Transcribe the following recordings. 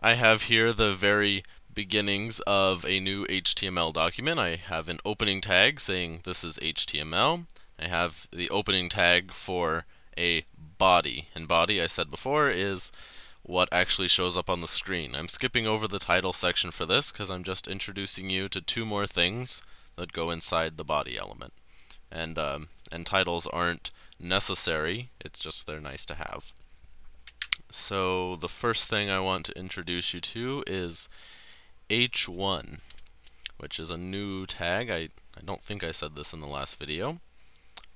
I have here the very beginnings of a new HTML document. I have an opening tag saying this is HTML. I have the opening tag for a body. And body, I said before, is what actually shows up on the screen. I'm skipping over the title section for this because I'm just introducing you to two more things that go inside the body element. And titles aren't necessary, it's just they're nice to have. So the first thing I want to introduce you to is H1, which is a new tag. I don't think I said this in the last video.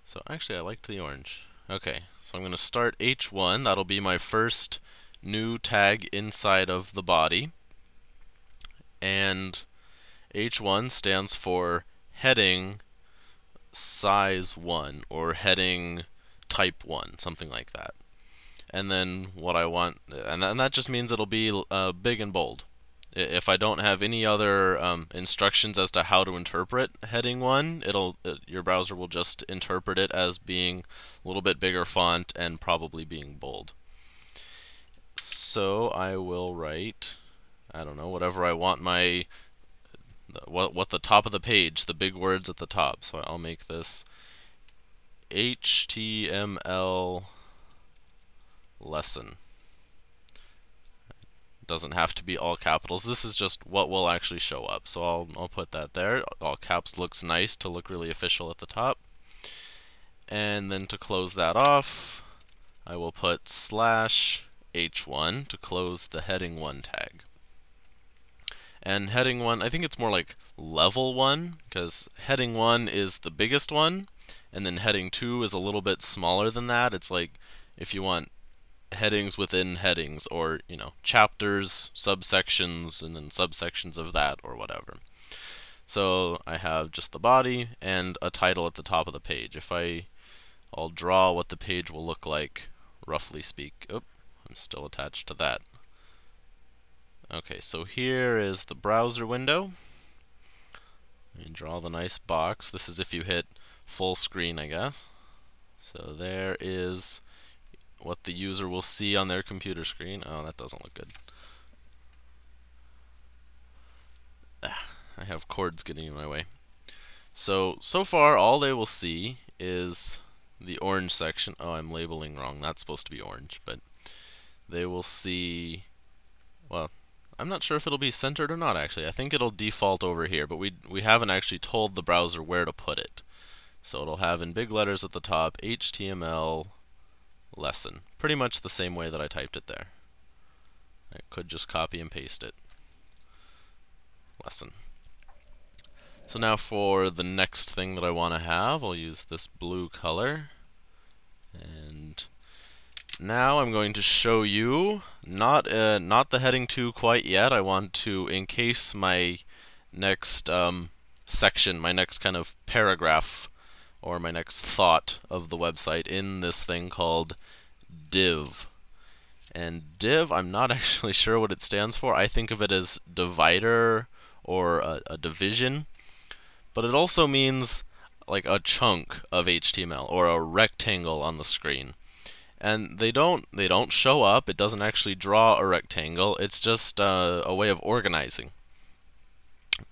So actually I liked the orange. Okay, so I'm going to start H1. That'll be my first new tag inside of the body. And H1 stands for heading size 1 or heading type 1, something like that. And then what I want, and that just means it'll be big and bold. If I don't have any other instructions as to how to interpret heading 1, your browser will just interpret it as being a little bit bigger font and probably being bold. So I will write, I don't know, whatever I want what the top of the page, the big words at the top. So I'll make this HTML lesson. Doesn't have to be all capitals. This is just what will actually show up. So I'll put that there. All caps looks nice to look really official at the top. And then to close that off, I will put /h1 to close the heading 1 tag. And heading 1, I think it's more like level 1, because heading 1 is the biggest one, and then heading 2 is a little bit smaller than that. It's like if you want headings within headings, or chapters, subsections, and then subsections of that, or whatever. So I have just the body and a title at the top of the page. I'll draw what the page will look like, roughly speak. Oh, I'm still attached to that. Okay, so here is the browser window. And draw the nice box. This is if you hit full screen, I guess. So there is what the user will see on their computer screen. Oh, that doesn't look good. I have cords getting in my way. So far all they will see is the orange section. Oh, I'm labeling wrong. That's supposed to be orange, but they will see, well, I'm not sure if it'll be centered or not, actually. I think it'll default over here, but we haven't actually told the browser where to put it. So it'll have in big letters at the top, HTML lesson. Pretty much the same way that I typed it there. I could just copy and paste it. Lesson. So now for the next thing that I want to have, I'll use this blue color. And now I'm going to show you, not the heading 2 quite yet. I want to encase my next section, my next kind of paragraph, or my next thought of the website in this thing called div. And div, I'm not actually sure what it stands for. I think of it as divider or a division. But it also means like a chunk of HTML or a rectangle on the screen. And they don't show up. It doesn't actually draw a rectangle. It's just a way of organizing.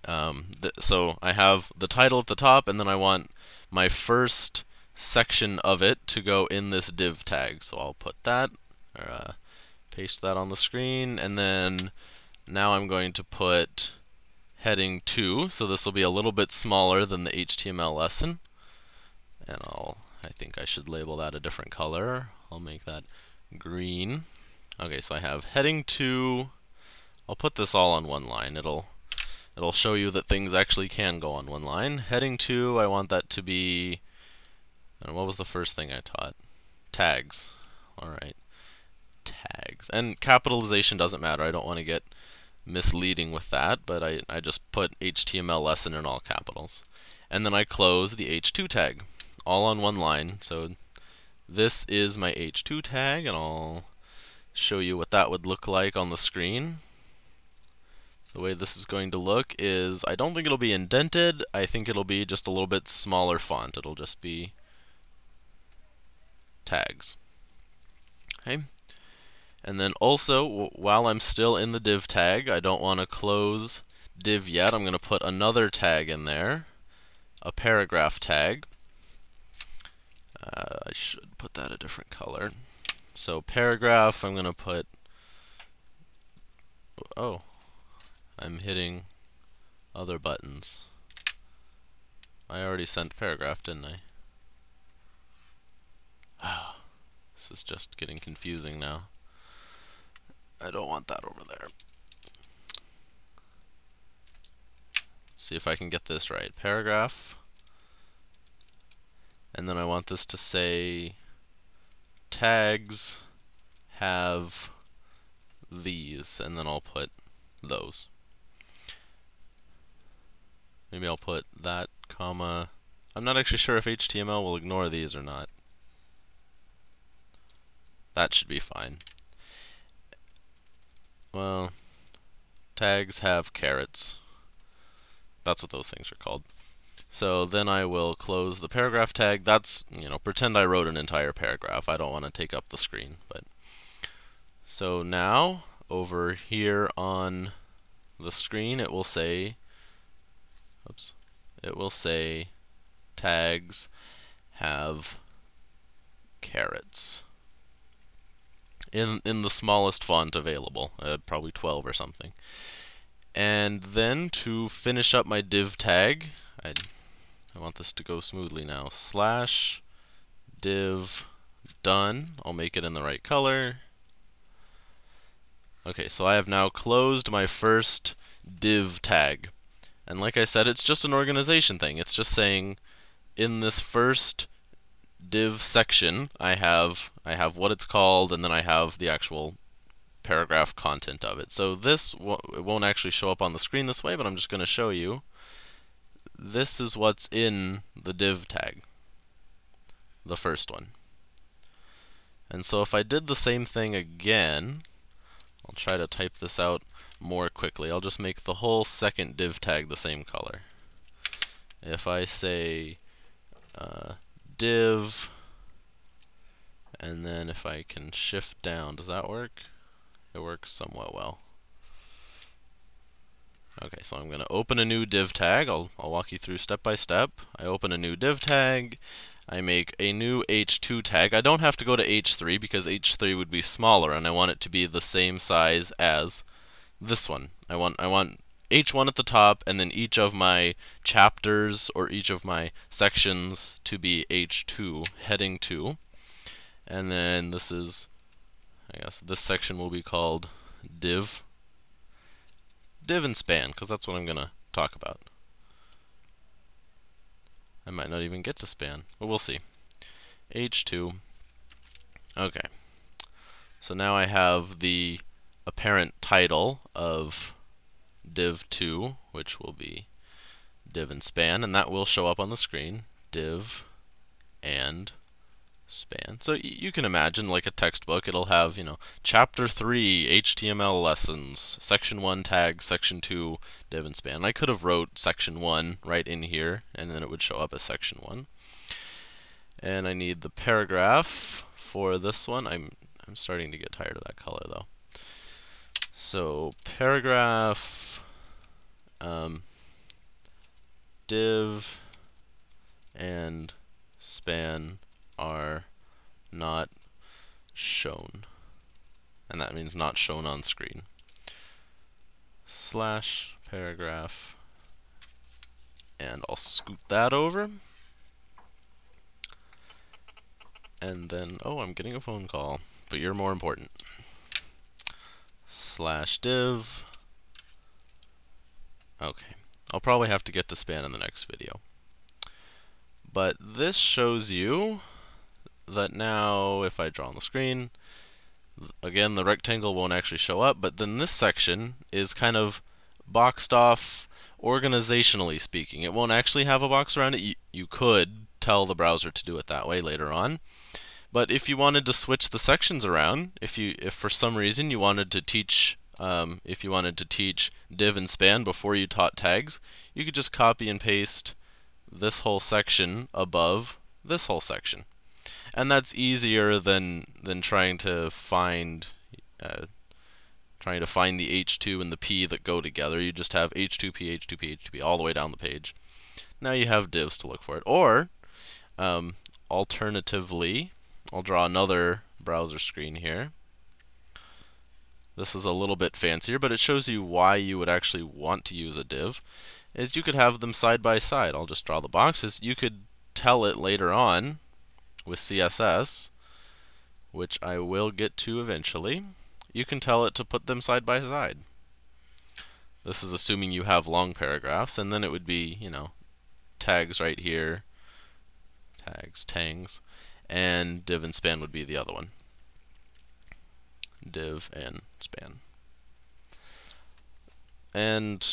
So I have the title at the top, and then I want my first section of it to go in this div tag. So I'll put that, or paste that on the screen, and then now I'm going to put heading 2. So this will be a little bit smaller than the HTML lesson. And I think I should label that a different color. I'll make that green. Okay, so I have heading 2. I'll put this all on one line. It'll show you that things actually can go on one line. Heading 2, I want that to be, what was the first thing I taught? Tags. Alright. Tags. And capitalization doesn't matter. I don't want to get misleading with that, but I just put HTML lesson in all capitals. And then I close the H2 tag, all on one line. So this is my H2 tag, and I'll show you what that would look like on the screen. The way this is going to look is, I don't think it'll be indented. I think it'll be just a little bit smaller font. It'll just be tags. Okay. And then also, while I'm still in the div tag, I don't want to close div yet. I'm going to put another tag in there, a paragraph tag. I should put that a different color. So paragraph, I'm going to put... Oh, I'm hitting other buttons. I already sent paragraph, didn't I? Ah, this is just getting confusing now. I don't want that over there. See if I can get this right. Paragraph. And then I want this to say tags have these, and then I'll put those. Maybe I'll put that, comma. I'm not actually sure if HTML will ignore these or not. That should be fine. Well, tags have carets. That's what those things are called. So then I will close the paragraph tag. That's, pretend I wrote an entire paragraph. I don't want to take up the screen. So now, over here on the screen, it will say, tags have carets. In the smallest font available, probably 12 or something. And then to finish up my div tag, I want this to go smoothly now. Slash div done. I'll make it in the right color. Okay, so I have now closed my first div tag. And like I said, it's just an organization thing. It's just saying in this first div section, I have what it's called, and then I have the actual paragraph content of it. So this it won't actually show up on the screen this way, but I'm just going to show you. This is what's in the div tag, the first one. And so if I did the same thing again, I'll try to type this out more quickly. I'll just make the whole second div tag the same color. If I say div, and then if I can shift down, does that work? It works somewhat well. Okay, so I'm going to open a new div tag. I'll walk you through step by step. I open a new div tag. I make a new h2 tag. I don't have to go to h3 because h3 would be smaller, and I want it to be the same size as this one. I want h1 at the top, and then each of my chapters or each of my sections to be h2, heading 2. And then this is, I guess, this section will be called div and span, because that's what I'm going to talk about. I might not even get to span, but we'll see. h2. Okay. So now I have the apparent title of div2, which will be div and span, and that will show up on the screen. Div and span. So you can imagine, like a textbook, it'll have, chapter 3 HTML lessons, section 1 tag, section 2 div and span. I could have wrote section 1 right in here, and then it would show up as section 1. And I need the paragraph for this one. I'm starting to get tired of that color though. So paragraph, div and span are not shown, and that means not shown on screen. Slash paragraph, and I'll scoot that over, and then, oh, I'm getting a phone call, but you're more important. Slash div. Okay, I'll probably have to get to span in the next video. But this shows you that now, if I draw on the screen, again, the rectangle won't actually show up, but then this section is kind of boxed off organizationally speaking. It won't actually have a box around it. You could tell the browser to do it that way later on. But if you wanted to switch the sections around, if for some reason you wanted to teach div and span before you taught tags, you could just copy and paste this whole section above this whole section. And that's easier than trying to find trying to find the H2 and the P that go together. You just have H2P, H2P, H2P all the way down the page. Now you have divs to look for it. Or, alternatively, I'll draw another browser screen here. This is a little bit fancier, but it shows you why you would actually want to use a div. Is you could have them side by side. I'll just draw the boxes. You could tell it later on with CSS, which I will get to eventually. You can tell it to put them side by side. This is assuming you have long paragraphs, and then it would be, tags right here, tags, tangs, and div and span would be the other one. Div and span. And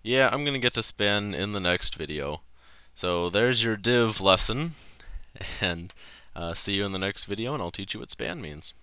yeah, I'm going to get to span in the next video. So there's your div lesson, and see you in the next video, and I'll teach you what span means.